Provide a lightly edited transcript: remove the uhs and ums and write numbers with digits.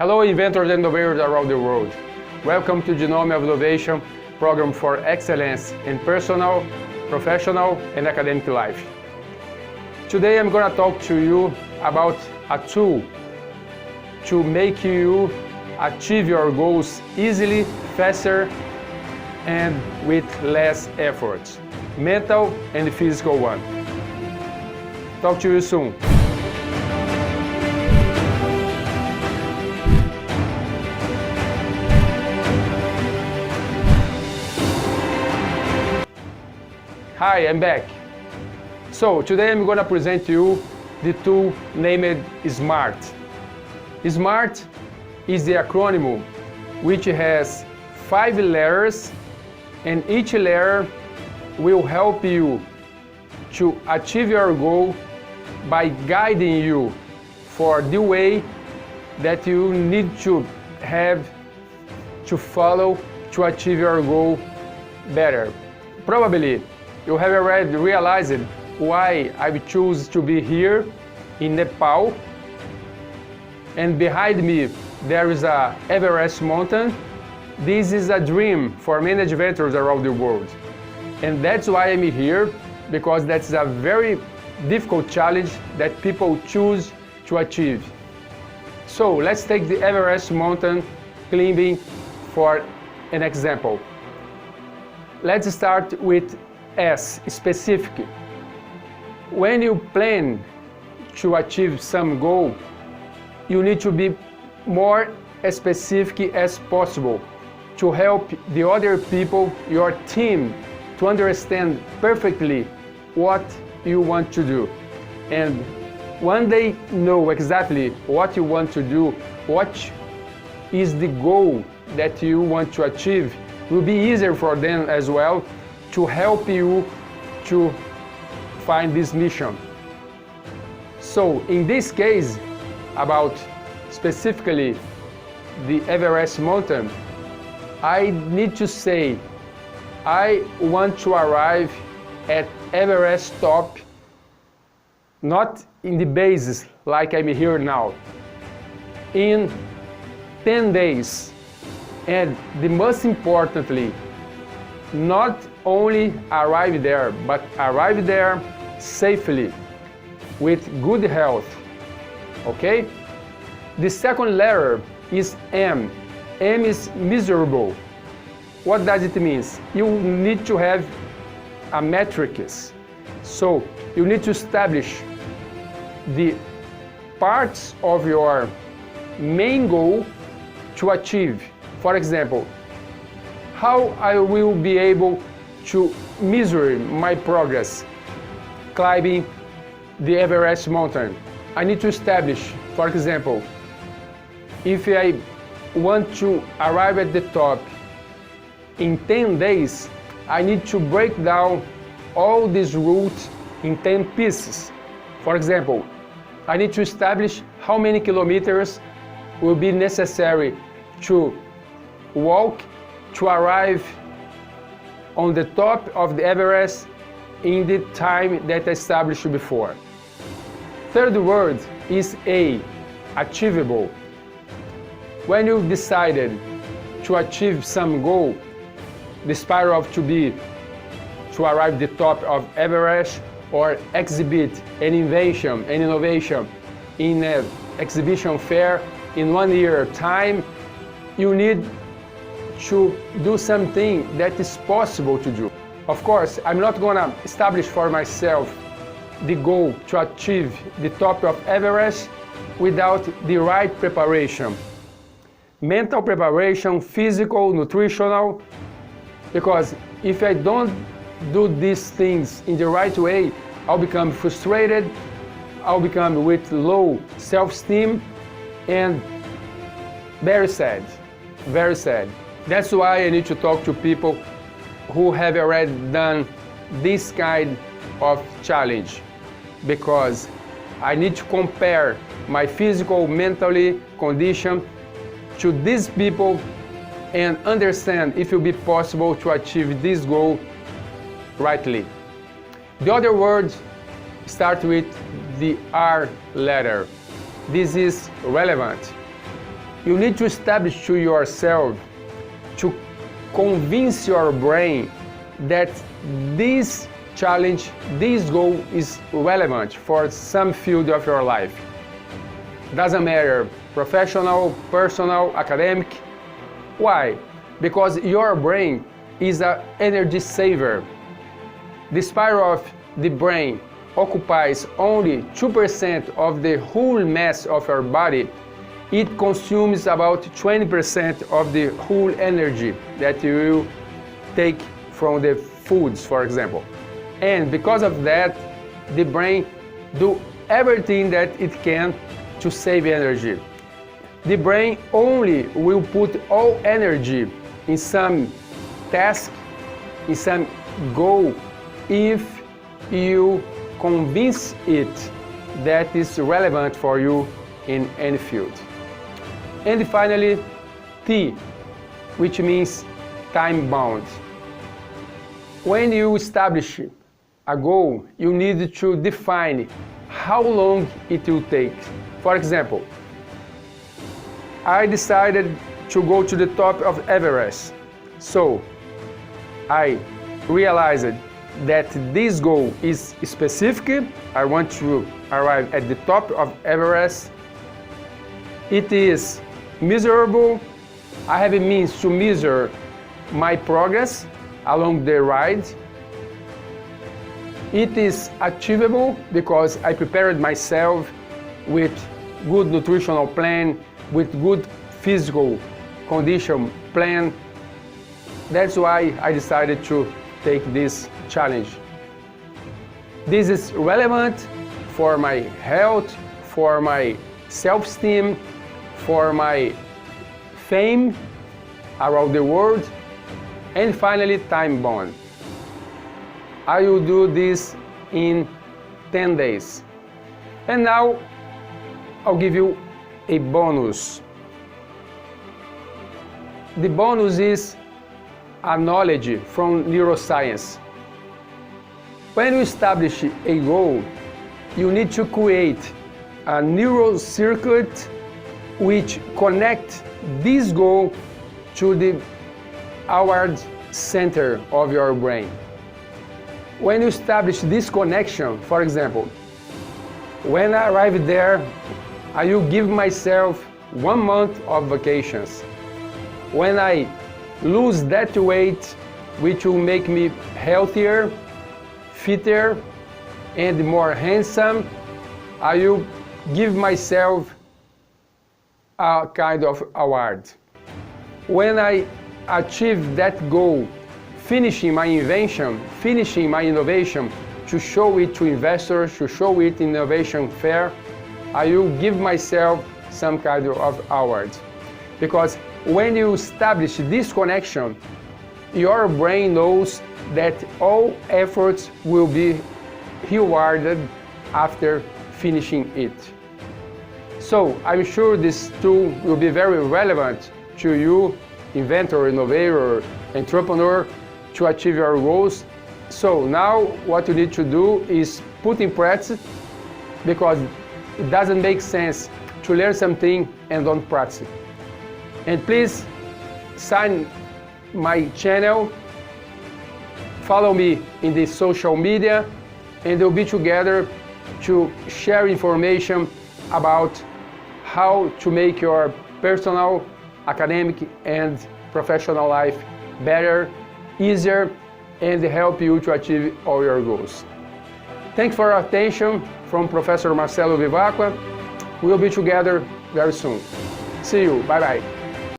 Hello inventors and innovators around the world. Welcome to Genome of Innovation program for excellence in personal, professional and academic life. Today I'm going to talk to you about a tool to make you achieve your goals easily, faster and with less effort. Mental and physical one. Talk to you soon. Hi, I'm back. So today I'm going to present to you the tool named SMART. SMART is the acronym which has 5 letters, and each letter will help you to achieve your goal by guiding you for the way that you need to have to follow to achieve your goal better. Probably you have already realized why I choose to be here in Nepal, and behind me there is a Everest mountain. This is a dream for many adventurers around the world, and that's why I'm here, because that's a very difficult challenge that people choose to achieve. So let's take the Everest mountain climbing for an example. Let's start with S, specific. When you plan to achieve some goal, you need to be more specific as possible to help the other people, your team, to understand perfectly what you want to do. And when they know exactly what you want to do, what is the goal that you want to achieve, it will be easier for them as well to help you to find this mission. So in this case, about specifically the Everest mountain, I need to say I want to arrive at Everest top, not in the bases like I'm here now, in 10 days. And the most importantly, not only arrive there, but arrive there safely, with good health. Okay? The second letter is M. M is miserable. What does it mean? You need to have a metrics. So you need to establish the parts of your main goal to achieve. For example, how I will be able to measure my progress climbing the Everest mountain. I need to establish, for example, if I want to arrive at the top in 10 days, I need to break down all this route in 10 pieces. For example, I need to establish how many kilometers will be necessary to walk to arrive on the top of the Everest in the time that I established before. Third word is A, achievable. When you've decided to achieve some goal, the spiral of to arrive the top of Everest or exhibit an invention, an innovation in an exhibition fair in 1 year time, you need to do something that is possible to do. Of course, I'm not going to establish for myself the goal to achieve the top of Everest without the right preparation. Mental preparation, physical, nutritional, because if I don't do these things in the right way, I'll become frustrated, I'll become with low self-esteem, and very sad, very sad. That's why I need to talk to people who have already done this kind of challenge, because I need to compare my physical, mentally condition to these people and understand if it will be possible to achieve this goal rightly. The other words start with the R letter. This is relevant. You need to establish to yourself, to convince your brain that this challenge, this goal is relevant for some field of your life. Doesn't matter, professional, personal, academic. Why? Because your brain is an energy saver. The spiral of the brain occupies only 2% of the whole mass of your body. It consumes about 20% of the whole energy that you will take from the foods, for example. And because of that, the brain do everything that it can to save energy. The brain only will put all energy in some task, in some goal, if you convince it that is relevant for you in any field. And finally, T, which means time bound. When you establish a goal, you need to define how long it will take. For example, I decided to go to the top of Everest. So I realized that this goal is specific. I want to arrive at the top of Everest. It is measurable. I have a means to measure my progress along the ride. It is achievable because I prepared myself with good nutritional plan, with good physical condition plan. That's why I decided to take this challenge. This is relevant for my health, for my self-esteem, for my fame around the world, and finally time bound. I will do this in 10 days. And now I'll give you a bonus. The bonus is a knowledge from neuroscience. When you establish a goal, you need to create a neural circuit which connects this goal to the outward center of your brain. When you establish this connection, for example, when I arrive there, I will give myself 1 month of vacations. When I lose that weight, which will make me healthier, fitter, and more handsome, I will give myself a kind of award. When I achieve that goal, finishing my invention, finishing my innovation, to show it to investors, to show it in innovation fair, I will give myself some kind of award. Because when you establish this connection, your brain knows that all efforts will be rewarded after finishing it. So I'm sure this tool will be very relevant to you, inventor, innovator, entrepreneur, to achieve your goals. So now what you need to do is put in practice, because it doesn't make sense to learn something and don't practice. And please sign my channel, follow me in the social media, and we'll be together to share information about how to make your personal, academic, and professional life better, easier, and help you to achieve all your goals. Thanks for your attention from Professor Marcelo Vivacqua. We'll be together very soon. See you. Bye-bye.